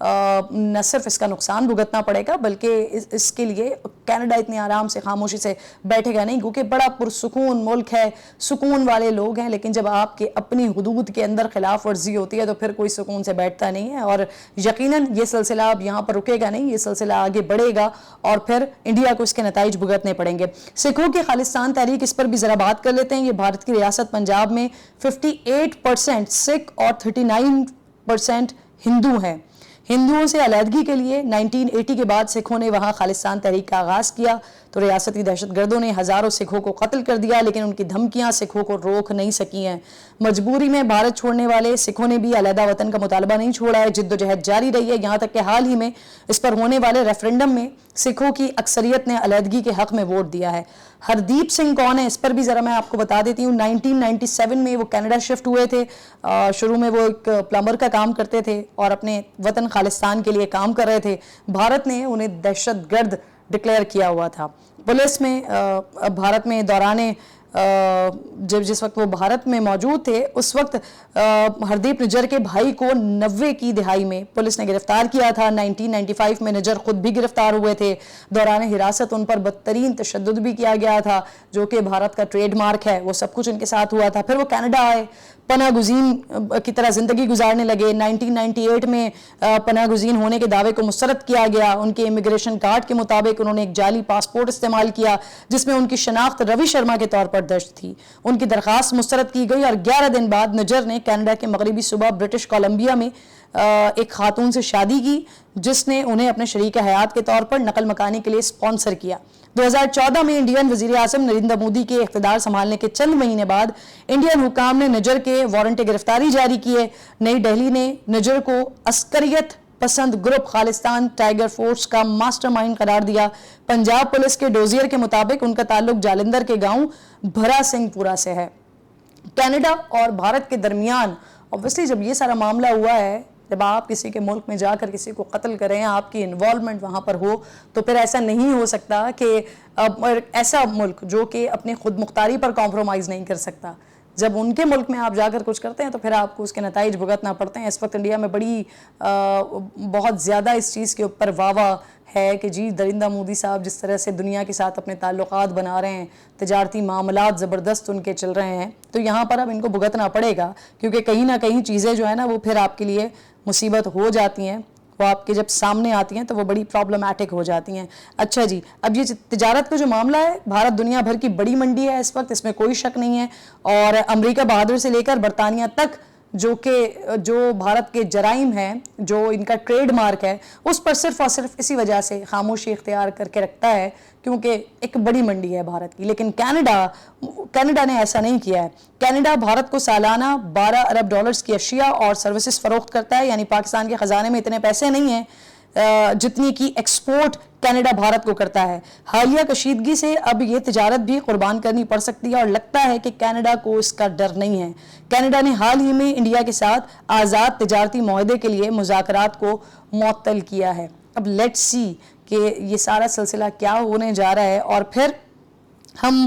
نہ صرف اس کا نقصان بھگتنا پڑے گا بلکہ اس کے لیے کینیڈا اتنی آرام سے خاموشی سے بیٹھے گا نہیں، کیونکہ بڑا پرسکون ملک ہے، سکون والے لوگ ہیں، لیکن جب آپ کے اپنی حدود کے اندر خلاف ورزی ہوتی ہے تو پھر کوئی سکون سے بیٹھتا نہیں ہے، اور یقیناً یہ سلسلہ اب یہاں پر رکے گا نہیں، یہ سلسلہ آگے بڑھے گا اور پھر انڈیا کو اس کے نتائج بھگتنے پڑیں گے۔ سکھوں کی خالصتان تحریک، اس پر بھی ذرا بات کر لیتے ہیں۔ یہ بھارت کی ریاست پنجاب میں 58% سکھ اور 39% ہندو ہیں۔ ہندوؤں سے علیحدگی کے لیے 1980 کے بعد سکھوں نے وہاں خالصتان تحریک کا آغاز کیا تو ریاستی دہشت گردوں نے ہزاروں سکھوں کو قتل کر دیا، لیکن ان کی دھمکیاں سکھوں کو روک نہیں سکی ہیں۔ مجبوری میں بھارت چھوڑنے والے سکھوں نے بھی علیحدہ وطن کا مطالبہ نہیں چھوڑا ہے، جد و جہد جاری رہی ہے، یہاں تک کہ حال ہی میں اس پر ہونے والے ریفرنڈم میں سکھوں کی اکثریت نے علیحدگی کے حق میں ووٹ دیا ہے۔ ہردیپ سنگھ کون ہے، اس پر بھی ذرا میں آپ کو بتا دیتی ہوں۔ 1997 میں وہ کینیڈا شفٹ ہوئے تھے۔ شروع میں وہ ایک پلمبر کا کام کرتے تھے اور اپنے وطن خالصتان کے لیے کام کر رہے تھے۔ بھارت نے انہیں دہشت گرد ڈکلیئر کیا ہوا تھا۔ پولیس میں بھارت میں دورانے جس وقت وہ بھارت میں موجود تھے اس وقت ہردیپ نجر کے بھائی کو 90 کی دہائی میں پولیس نے گرفتار کیا تھا۔ 1995 میں نجر خود بھی گرفتار ہوئے تھے۔ دوران حراست ان پر بدترین تشدد بھی کیا گیا تھا، جو کہ بھارت کا ٹریڈ مارک ہے، وہ سب کچھ ان کے ساتھ ہوا تھا۔ پھر وہ کینیڈا آئے، پناہ گزین کی طرح زندگی گزارنے لگے۔ 1998 میں پناہ گزین ہونے کے دعوے کو مسترد کیا گیا۔ ان کے امیگریشن کارڈ کے مطابق انہوں نے ایک جعلی پاسپورٹ استعمال کیا جس میں ان کی شناخت روی شرما کے طور پر درج تھی۔ ان کی درخواست مسترد کی گئی اور 11 دن بعد نجر نے کینیڈا کے مغربی صوبہ برٹش کولمبیا میں ایک خاتون سے شادی کی جس نے انہیں اپنے شریک حیات کے طور پر نقل مکانی کے لیے اسپانسر کیا۔ 2014 میں انڈین وزیر اعظم نریندر مودی کے اقتدار سنبھالنے کے چند مہینے بعد انڈین حکام نے نجر کے وارنٹ گرفتاری جاری کیے۔ نئی دہلی نے نجر کو عسکریت پسند گروپ خالصتان ٹائیگر فورس کا ماسٹر مائنڈ قرار دیا۔ پنجاب پولیس کے ڈوزیر کے مطابق ان کا تعلق جالندھر کے گاؤں بھرا سنگھ پورہ سے ہے۔ کینیڈا اور بھارت کے درمیان obviously جب یہ سارا معاملہ ہوا ہے، جب آپ کسی کے ملک میں جا کر کسی کو قتل کریں، آپ کی انوالومنٹ وہاں پر ہو، تو پھر ایسا نہیں ہو سکتا کہ ایسا ملک جو کہ اپنے خود مختاری پر کمپرومائز نہیں کر سکتا، جب ان کے ملک میں آپ جا کر کچھ کرتے ہیں تو پھر آپ کو اس کے نتائج بھگتنا پڑتے ہیں۔ اس وقت انڈیا میں بہت زیادہ اس چیز کے اوپر واہ ہے کہ جی نریندر مودی صاحب جس طرح سے دنیا کے ساتھ اپنے تعلقات بنا رہے ہیں، تجارتی معاملات زبردست ان کے چل رہے ہیں، تو یہاں پر اب ان کو بھگتنا پڑے گا، کیونکہ کہیں نہ کہیں چیزیں جو ہے نا وہ پھر آپ کے لیے مصیبت ہو جاتی ہیں، وہ آپ کے جب سامنے آتی ہیں تو وہ بڑی پرابلمٹک ہو جاتی ہیں۔ اچھا جی، اب یہ تجارت کا جو معاملہ ہے، بھارت دنیا بھر کی بڑی منڈی ہے اس وقت، اس میں کوئی شک نہیں ہے، اور امریکہ بہادر سے لے کر برطانیہ تک جو بھارت کے جرائم ہیں، جو ان کا ٹریڈ مارک ہے، اس پر صرف اور صرف اسی وجہ سے خاموشی اختیار کر کے رکھتا ہے کیونکہ ایک بڑی منڈی ہے بھارت کی۔ لیکن کینیڈا نے ایسا نہیں کیا ہے۔ کینیڈا بھارت کو سالانہ 12 ارب ڈالرز کی اشیاء اور سروسز فروخت کرتا ہے، یعنی پاکستان کے خزانے میں اتنے پیسے نہیں ہیں جتنی کی ایکسپورٹ کینیڈا بھارت کو کرتا ہے۔ حالیہ کشیدگی سے اب یہ تجارت بھی قربان کرنی پڑ سکتی ہے اور لگتا ہے کہ کینیڈا کو اس کا ڈر نہیں ہے۔ کینیڈا نے حال ہی میں انڈیا کے ساتھ آزاد تجارتی معاہدے کے لیے مذاکرات کو معطل کیا ہے۔ اب لیٹس سی کہ یہ سارا سلسلہ کیا ہونے جا رہا ہے، اور پھر ہم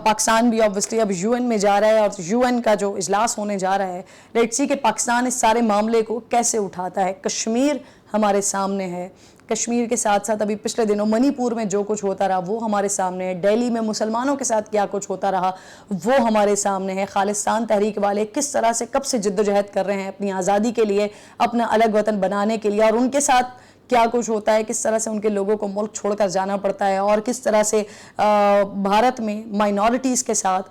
پاکستان بھی obviously اب UN میں جا رہا ہے اور UN کا جو اجلاس ہونے جا رہا ہے، لیٹس سی کہ پاکستان اس سارے معاملے کو کیسے اٹھاتا ہے۔ کشمیر ہمارے سامنے ہے، کشمیر کے ساتھ ساتھ ابھی پچھلے دنوں منی پور میں جو کچھ ہوتا رہا وہ ہمارے سامنے ہے، دہلی میں مسلمانوں کے ساتھ کیا کچھ ہوتا رہا وہ ہمارے سامنے ہے، خالصتان تحریک والے کس طرح سے کب سے جد و جہد کر رہے ہیں اپنی آزادی کے لیے، اپنا الگ وطن بنانے کے لیے، اور ان کے ساتھ کیا کچھ ہوتا ہے، کس طرح سے ان کے لوگوں کو ملک چھوڑ کر جانا پڑتا ہے، اور کس طرح سے بھارت میں مائنورٹیز کے ساتھ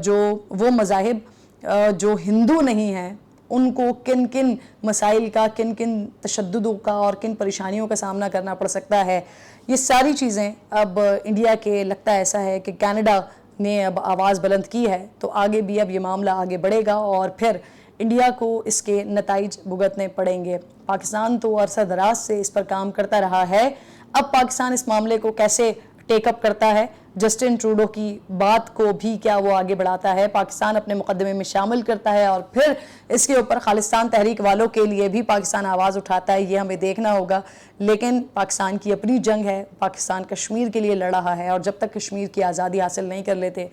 جو وہ مذاہب جو ہندو نہیں ہیں ان کو کن کن مسائل کا، کن کن تشددوں کا اور کن پریشانیوں کا سامنا کرنا پڑ سکتا ہے۔ یہ ساری چیزیں اب انڈیا کے لگتا ہے ایسا ہے کہ کینیڈا نے اب آواز بلند کی ہے، تو آگے بھی اب یہ معاملہ آگے بڑھے گا اور پھر انڈیا کو اس کے نتائج بھگتنے پڑیں گے۔ پاکستان تو عرصہ دراز سے اس پر کام کرتا رہا ہے، اب پاکستان اس معاملے کو کیسے ٹیک اپ کرتا ہے، جسٹن ٹروڈو کی بات کو بھی کیا وہ آگے بڑھاتا ہے، پاکستان اپنے مقدمے میں شامل کرتا ہے، اور پھر اس کے اوپر خالصتان تحریک والوں کے لیے بھی پاکستان آواز اٹھاتا ہے، یہ ہمیں دیکھنا ہوگا۔ لیکن پاکستان کی اپنی جنگ ہے، پاکستان کشمیر کے لیے لڑ رہا ہے، اور جب تک کشمیر کی آزادی حاصل نہیں کر لیتے،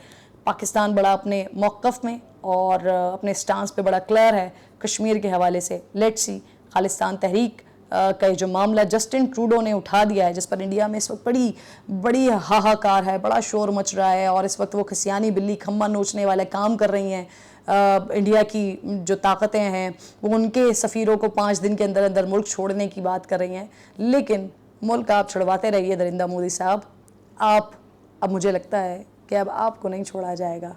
پاکستان بڑا اپنے موقف میں اور اپنے سٹانس پہ بڑا کلیئر ہے کشمیر کے حوالے سے. لیٹس سی خالصتان تحریک کا جو معاملہ جسٹن ٹروڈو نے اٹھا دیا ہے، جس پر انڈیا میں اس وقت بڑی ہاہاکار ہے، بڑا شور مچ رہا ہے، اور اس وقت وہ کھسیانی بلی کھمبا نوچنے والے کام کر رہی ہیں. انڈیا کی جو طاقتیں ہیں وہ ان کے سفیروں کو 5 دن کے اندر اندر ملک چھوڑنے کی بات کر رہی ہیں. لیکن ملک آپ چھڑواتے رہیے درندہ مودی صاحب. اب مجھے لگتا ہے کہ اب آپ کو نہیں چھوڑا جائے گا.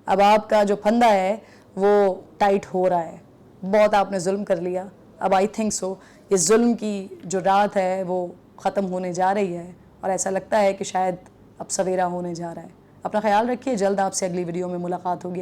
اب آپ کا جو پھندا ہے وہ ٹائٹ ہو رہا ہے. بہت آپ نے ظلم کر لیا. اب آئی تھنک سو یہ ظلم کی جو رات ہے وہ ختم ہونے جا رہی ہے، اور ایسا لگتا ہے کہ شاید اب سویرا ہونے جا رہا ہے. اپنا خیال رکھیے. جلد آپ سے اگلی ویڈیو میں ملاقات ہوگی.